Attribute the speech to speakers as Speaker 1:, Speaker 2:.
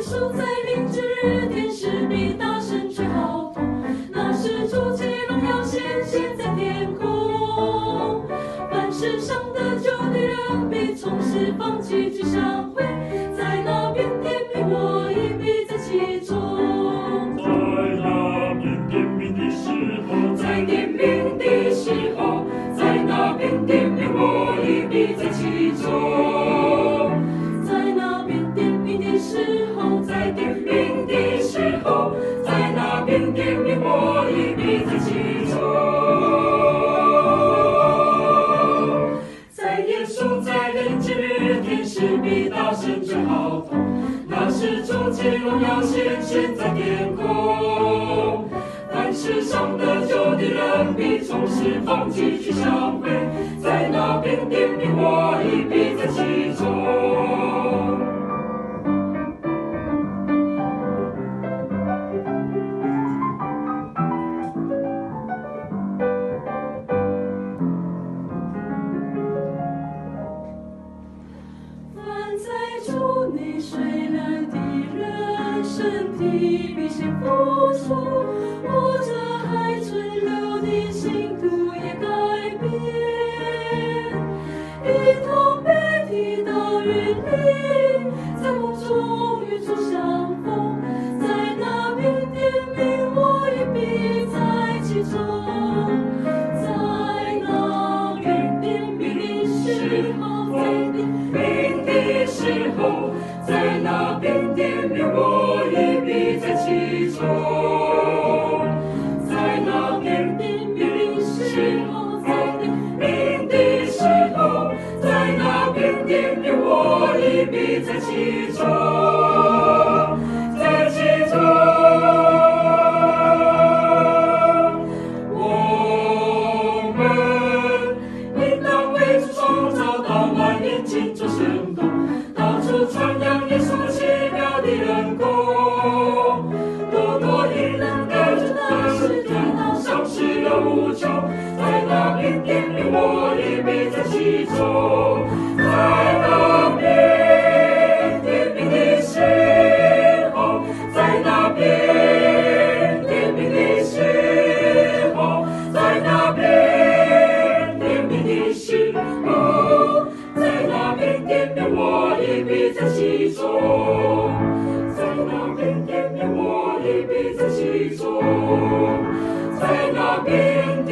Speaker 1: 稣在临之日，天使必大声吹号筒，那时主基荣耀显现在天空。凡世上得救的人，必从释放聚集相会，在那边点名，我已必在其中。
Speaker 2: 在那边点名的时候，
Speaker 1: 在点名的时候，在那边点名，我已必在其中。在那边点名的时候，在点名的时候，在那边点名，我已必在其中。在耶稣在临之日，天使必大声吹号筒，那时主基荣耀显现在天空。凡世上得救的人，必从释放聚集相会，在那边点名，我已必在其中。凡在主内睡了的人，身体必先复苏，活着还存留的信徒也改变，一同被提到云里，在梦中与主相逢，在那边点名，我也必在其中。在那边点名的时候，在点名的时候，在那边点名，我已必在其中。在那边点名的时候，在点名的时候，在那边点名，我已必在其中，在其中。我们应当为主创造到万人庆祝生动，到处传扬耶稣奇妙的恩功。多多的人跟着他是天堂上是了无穷，在那边点名，我已必在其中。在那边点名的时候，在那边点名的时候，在那边点名的时候，在那边点名，我已必在其中。在那边点名，我已必在其中。在那边点